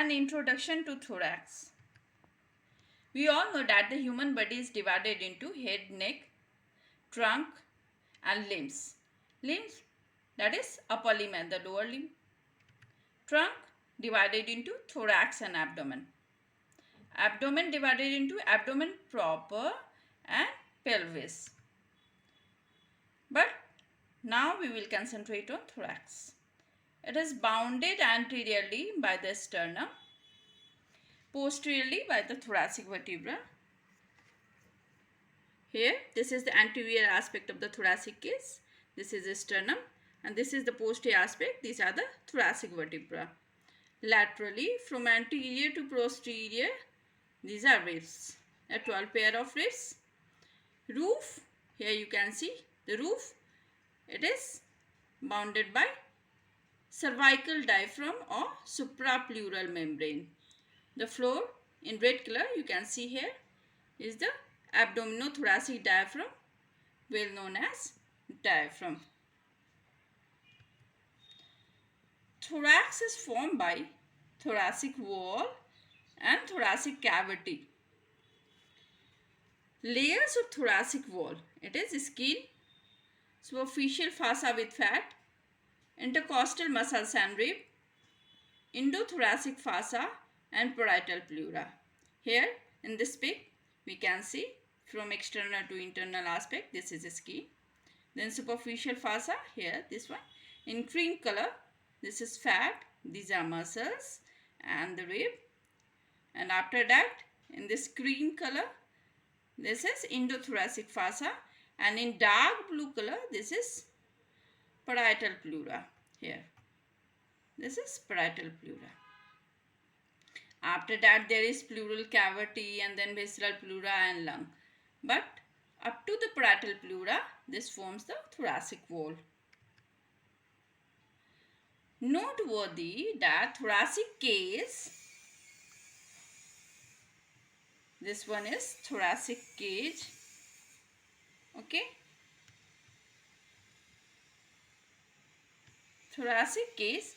An introduction to thorax. We all know that the human body is divided into head, neck, trunk and limbs. Limbs, that is upper limb and the lower limb. Trunk divided into thorax and abdomen. Abdomen divided into abdomen proper and pelvis. But now we will concentrate on thorax. It is bounded anteriorly by the sternum, posteriorly by the thoracic vertebra. Here, this is the anterior aspect of the thoracic case. This is the sternum and this is the posterior aspect. These are the thoracic vertebra. Laterally, from anterior to posterior, these are ribs. A 12 pair of ribs. Roof, here you can see the roof. It is bounded by cervical diaphragm or suprapleural membrane. The floor in red color you can see here is the abdominothoracic diaphragm, well known as diaphragm. Thorax is formed by thoracic wall and thoracic cavity. Layers of thoracic wall. It is skin, superficial fossa with fat, intercostal muscles and rib, endothoracic fossa and parietal pleura. Here in this pic we can see from external to internal aspect, this is skin. Then superficial fossa, here this one in cream color, this is fat, these are muscles and the rib. And after that in this green color, this is endothoracic fossa, and in dark blue color this is parietal pleura. Here this is parietal pleura. After that there is pleural cavity and then visceral pleura and lung. But up to the parietal pleura, this forms the thoracic wall. Noteworthy that thoracic case, this one is thoracic cage, okay. Thoracic case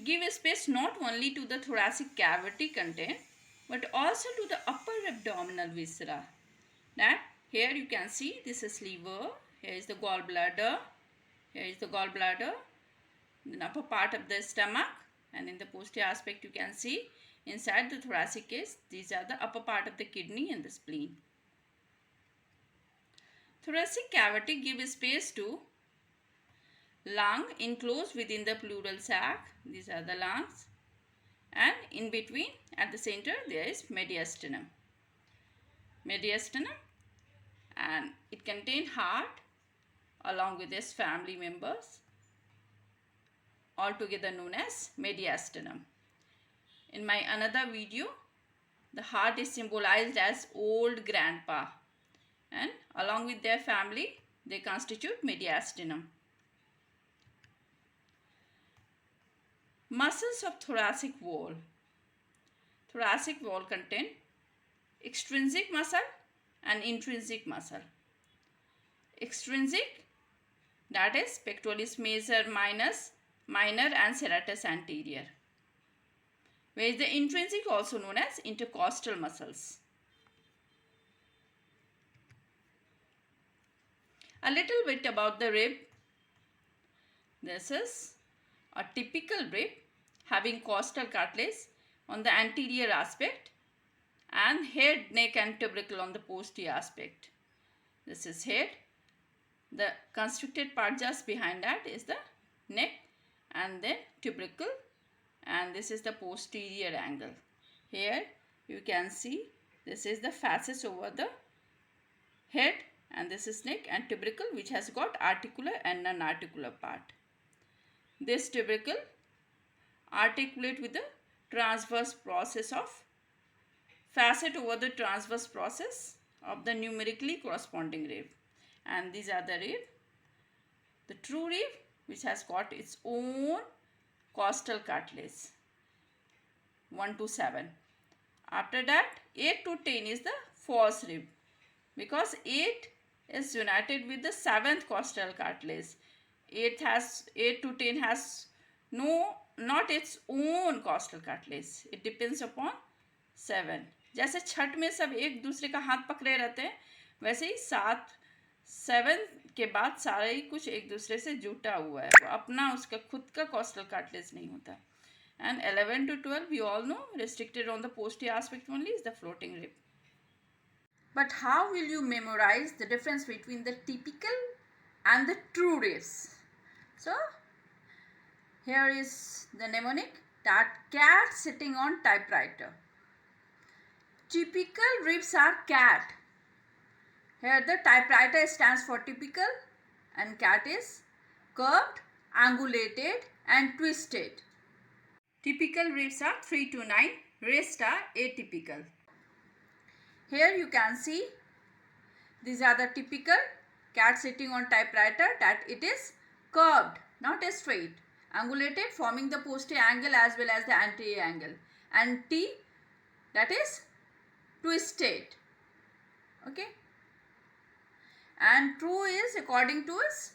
give space not only to the thoracic cavity content but also to the upper abdominal viscera. That here you can see this is liver, here is the gallbladder, here is the gallbladder, the upper part of the stomach, and in the posterior aspect you can see inside the thoracic case these are the upper part of the kidney and the spleen. Thoracic cavity gives space to lung enclosed within the pleural sac, these are the lungs, and in between at the center there is mediastinum. Mediastinum, and it contains heart along with its family members, altogether known as mediastinum. In my another video, the heart is symbolized as old grandpa, and along with their family they constitute mediastinum. Muscles of thoracic wall. Thoracic wall contain extrinsic muscle and intrinsic muscle. Extrinsic, that is pectoralis major, minor and serratus anterior. Whereas the intrinsic also known as intercostal muscles. A little bit about the rib. This is a typical rib having costal cartilage on the anterior aspect and head, neck and tubercle on the posterior aspect. This is head. The constricted part just behind that is the neck and then tubercle, and this is the posterior angle. Here you can see this is the fasces over the head, and this is neck and tubercle which has got articular and non-articular part. This tubercle articulate with the transverse process of facet over the transverse process of the numerically corresponding rib, and these are the rib. The true rib which has got its own costal cartilage 1 to 7. After that 8 to 10 is the false rib, because 8 is united with the 7th costal cartilage. 8 to 10 has no not its own costal cartilage. It depends upon 7. जैसे छठ में सब एक दूसरे का हाथ पकड़े रहते हैं, वैसे ही 7 के बाद सारा ही कुछ एक दूसरे से जुटा हुआ है, वो अपना उसका खुद का कॉस्टल कार्टिलेज नहीं होता. And 11 to 12 you all know, restricted on the posterior aspect only is the floating rib. But how will you memorize the difference between the typical and the true ribs? So here is the mnemonic, that cat sitting on typewriter. Typical ribs are cat. Here the typewriter stands for typical and cat is curved, angulated and twisted. Typical ribs are 3 to 9, rest are atypical. Here you can see these are the typical cat sitting on typewriter, that it is curved, not a straight, angulated, forming the posterior angle as well as the anterior angle, and T, that is twisted. Okay, and true is according to us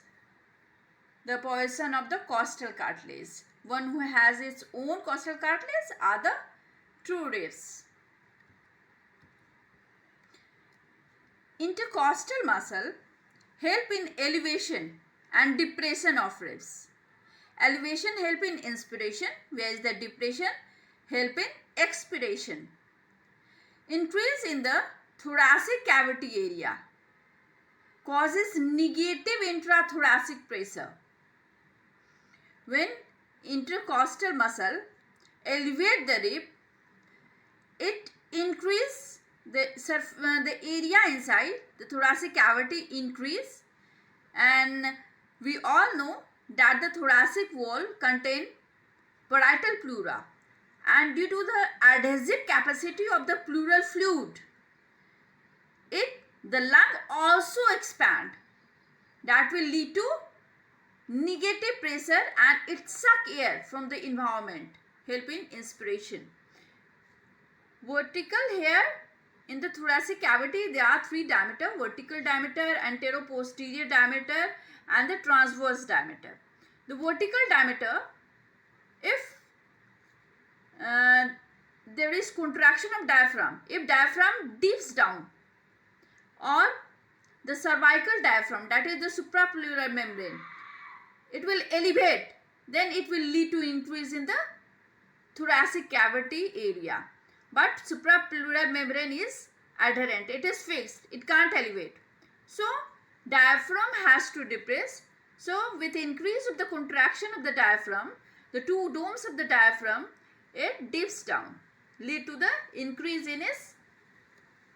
the position of the costal cartilage. One who has its own costal cartilage are the true ribs. Intercostal muscle help in elevation and depression of ribs. Elevation help in inspiration, whereas the depression help in expiration. Increase in the thoracic cavity area causes negative intrathoracic pressure. When intercostal muscle elevate the rib, it increase the area inside the thoracic cavity increase, and we all know that the thoracic wall contain parietal pleura, and due to the adhesive capacity of the pleural fluid, the lung also expand. That will lead to negative pressure and it suck air from the environment, helping inspiration. Vertical, here in the thoracic cavity there are 3 diameter: vertical diameter, antero-posterior diameter and the transverse diameter. The vertical diameter, if there is contraction of diaphragm, if diaphragm dips down, or the cervical diaphragm, that is the suprapleural membrane, it will elevate, then it will lead to increase in the thoracic cavity area. But suprapleural membrane is adherent, it is fixed, it can't elevate. So diaphragm has to depress. So with increase of the contraction of the diaphragm, the 2 domes of the diaphragm, it dips down, lead to the increase in its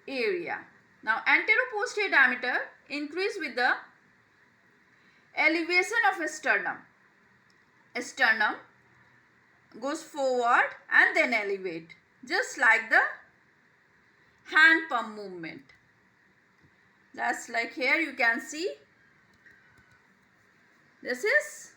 area. Now antero-posterior diameter increase with the elevation of sternum. Sternum goes forward and then elevate, just like the hand pump movement. That's like here you can see, this is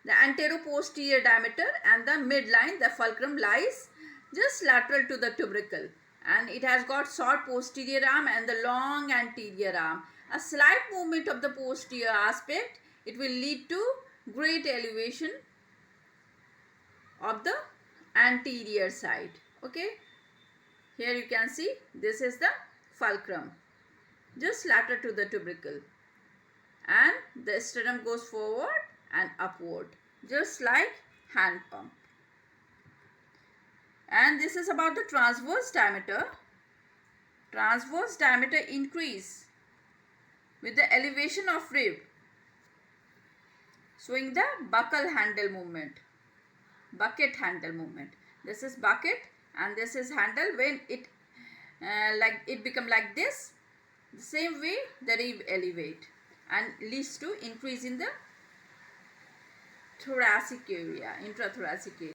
the antero-posterior diameter, and the midline, the fulcrum, lies just lateral to the tubercle, and it has got short posterior arm and the long anterior arm. A slight movement of the posterior aspect, it will lead to great elevation of the anterior side. Okay, here you can see this is the fulcrum, just lateral to the tubercle, and the sternum goes forward and upward, just like hand pump. And this is about the transverse diameter. Transverse diameter increase with the elevation of rib, showing the buckle handle movement, bucket handle movement. This is bucket and this is handle. When it become like this, the same way the rib elevate and leads to increase in the thoracic area, intrathoracic area.